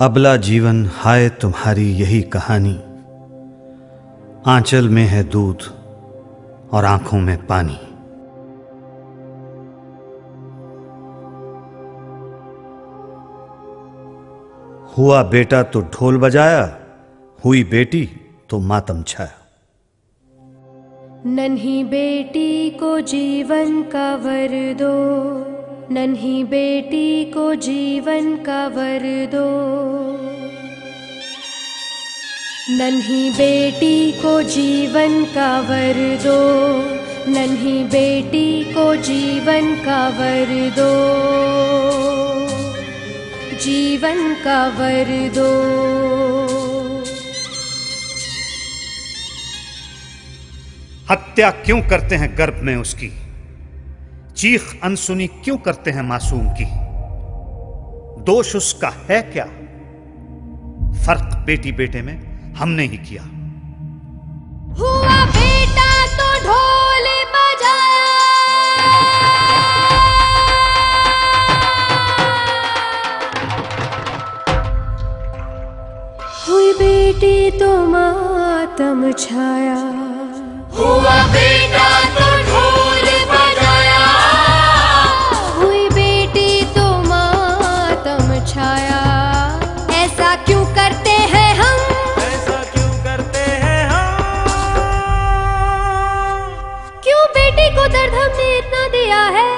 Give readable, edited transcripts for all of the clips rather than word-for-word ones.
अबला जीवन हाय तुम्हारी यही कहानी, आंचल में है दूध और आंखों में पानी। हुआ बेटा तो ढोल बजाया, हुई बेटी तो मातम छाया। नन्ही बेटी को जीवन का वर दो, नन्ही बेटी को जीवन का वर दो। नन्ही बेटी को जीवन का वर दो, नन्ही बेटी को जीवन का वर दो, जीवन का वर दो। हत्या क्यों करते हैं गर्भ में उसकी, चीख अनसुनी क्यों करते हैं मासूम की। दोष उसका है क्या, फर्क बेटी बेटे में हमने ही किया। हुआ बेटा तो ढोल बजाया, हुई बेटी तो मातम छाया। हुआ बेटा तो ढोल बजाया, हुई बेटी तो मातम छाया। ऐसा क्यों करते हैं हम, ऐसा क्यों करते हैं हम। क्यों बेटी को दर्द हमने इतना दिया है।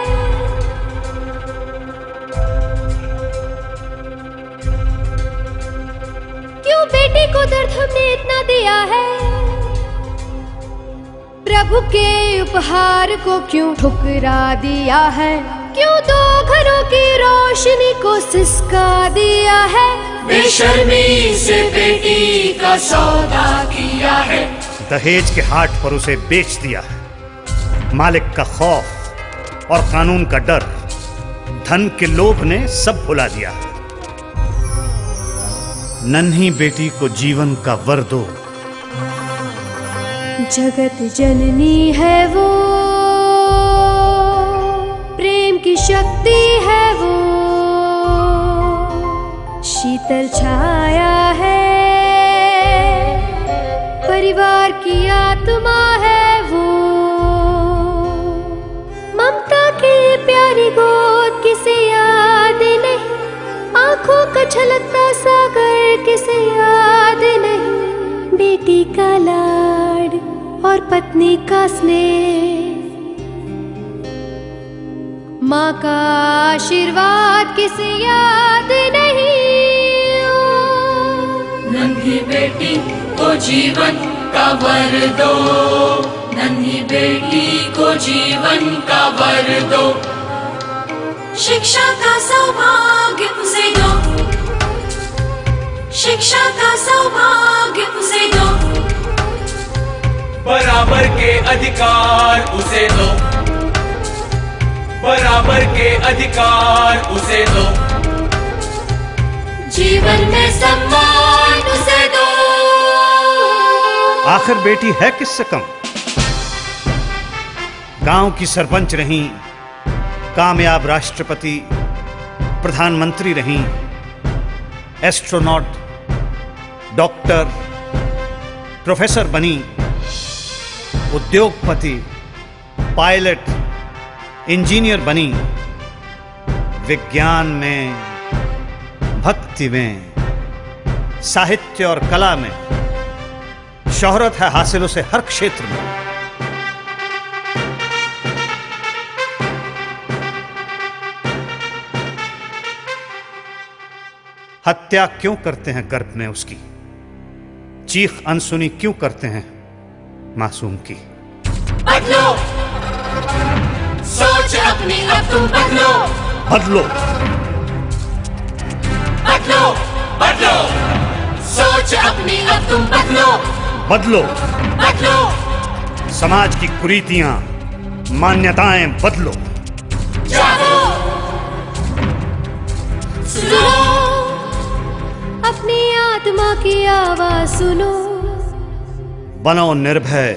क्यों बेटी को दर्द हमने इतना दिया है। प्रभु के उपहार को क्यों ठुकरा दिया है। क्यों दो घरों की रोशनी को सिसका दिया है। बेशर्मी से बेटी का सौदा किया है, दहेज के हाट पर उसे बेच दिया है। मालिक का खौफ और कानून का डर, धन के लोभ ने सब भुला दिया है। नन्ही बेटी को जीवन का वर दो। जगत जननी है वो, प्रेम की शक्ति है वो, शीतल छाया है, परिवार की आत्मा है वो। ममता की प्यारी गोद किसे याद नहीं, आंखों का छलकता सागर किसे याद नहीं। बेटी का लाड और पत्नी का स्नेह, माँ का आशीर्वाद किसे याद नहीं। नन्ही बेटी को जीवन का वर दो, नन्ही बेटी को जीवन का वर दो। शिक्षा का सौभाग्य उसे दो, शिक्षा का सौभाग्य उसे दो। बराबर के अधिकार उसे दो, बराबर के अधिकार उसे दो। जीवन में सम्मान उसे दो। आखिर बेटी है किससे कम। गांव की सरपंच रहीं, कामयाब राष्ट्रपति, प्रधानमंत्री रहीं, एस्ट्रोनॉट, डॉक्टर, प्रोफेसर बनी, उद्योगपति, पायलट, इंजीनियर बनी। विज्ञान में, भक्ति में, साहित्य और कला में शोहरत है हासिल उसे हर क्षेत्र में। हत्या क्यों करते हैं गर्भ में उसकी, चीख अनसुनी क्यों करते हैं मासूम की। बदलो सोच अपनी, अब तुम बदलो, बदलो बदलो बदलो सोच अपनी, अब तुम बदलो, बदलो। बदलो समाज की कुरीतियां, मान्यताएं बदलो। जागो सुनो, अपनी आत्मा की आवाज सुनो। बनो निर्भय,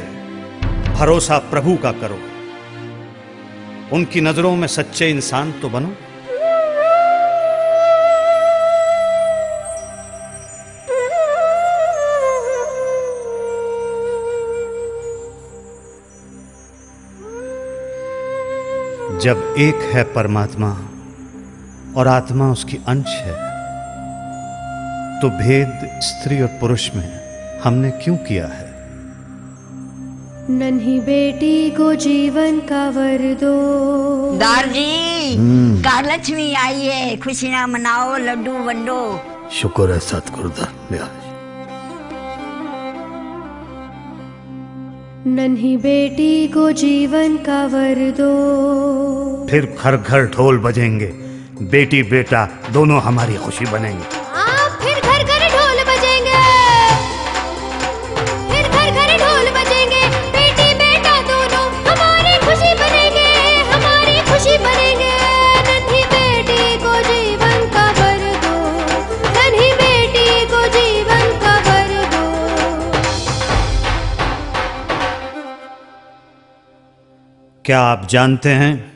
भरोसा प्रभु का करो। उनकी नजरों में सच्चे इंसान तो बनो। जब एक है परमात्मा और आत्मा उसकी अंश है, तो भेद स्त्री और पुरुष में हमने क्यों किया है? नन्ही बेटी को जीवन का वर दो। दारजी, कारलक्ष्मी आई है, खुशी ना मनाओ, लड्डू वंडो। शुक्र है सतगुरु धर्मराज। नन्ही बेटी को जीवन का वर दो। फिर घर घर ढोल बजेंगे, बेटी बेटा दोनों हमारी खुशी बनेंगे। फिर घर घर ढोल बजेंगे, फिर घर घर ढोल बजेंगे, बेटी बेटा दोनों हमारी खुशी बनेंगे, हमारी खुशी बनेंगे। नन्ही बेटी को जीवन का वर दो, नन्ही बेटी को जीवन का वर दो। क्या आप जानते हैं,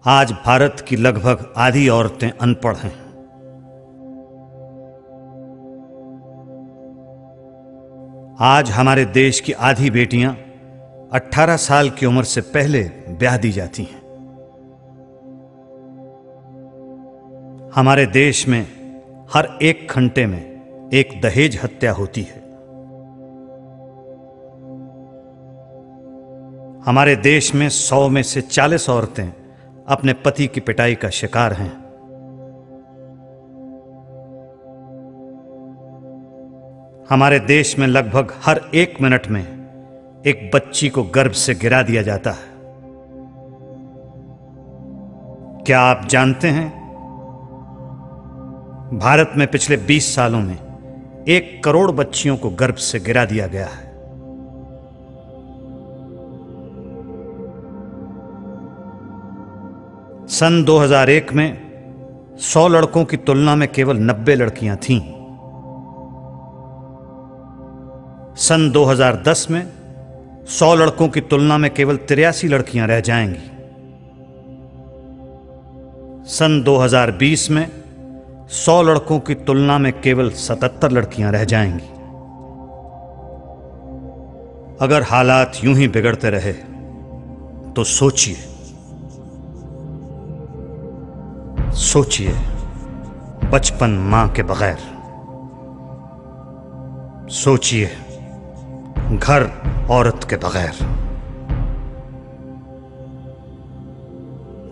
आज भारत की लगभग आधी औरतें अनपढ़ हैं। आज हमारे देश की आधी बेटियां 18 साल की उम्र से पहले ब्याह दी जाती हैं। हमारे देश में हर 1 घंटे में एक दहेज हत्या होती है। हमारे देश में 100 में से 40 औरतें अपने पति की पिटाई का शिकार हैं। हमारे देश में लगभग हर 1 मिनट में एक बच्ची को गर्भ से गिरा दिया जाता है। क्या आप जानते हैं, भारत में पिछले 20 सालों में 1 करोड़ बच्चियों को गर्भ से गिरा दिया गया है। सन 2001 में 100 लड़कों की तुलना में केवल 90 लड़कियां थीं। सन 2010 में 100 लड़कों की तुलना में केवल 83 लड़कियां रह जाएंगी। सन 2020 में 100 लड़कों की तुलना में केवल 77 लड़कियां रह जाएंगी। अगर हालात यूं ही बिगड़ते रहे तो सोचिए बचपन मां के बगैर, सोचिए घर औरत के बगैर,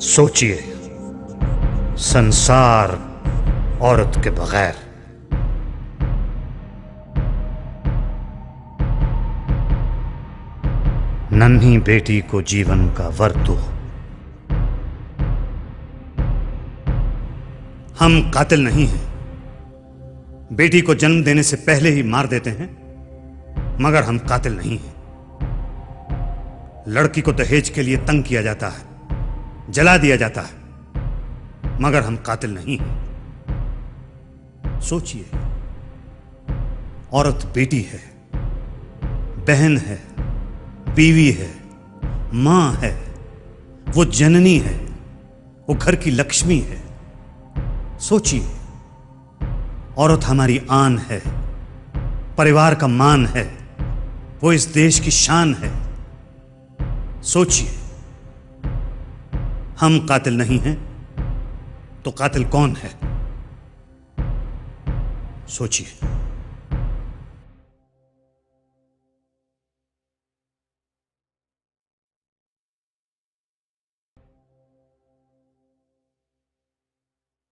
सोचिए संसार औरत के बगैर। नन्ही बेटी को जीवन का वर दो। हम कातिल नहीं हैं। बेटी को जन्म देने से पहले ही मार देते हैं, मगर हम कातिल नहीं हैं। लड़की को दहेज के लिए तंग किया जाता है, जला दिया जाता है, मगर हम कातिल नहीं हैं। सोचिए, औरत बेटी है, बहन है, बीवी है, मां है, वो जननी है, वो घर की लक्ष्मी है। सोचिए, औरत हमारी आन है, परिवार का मान है, वो इस देश की शान है। सोचिए, हम कातिल नहीं हैं तो कातिल कौन है? सोचिए।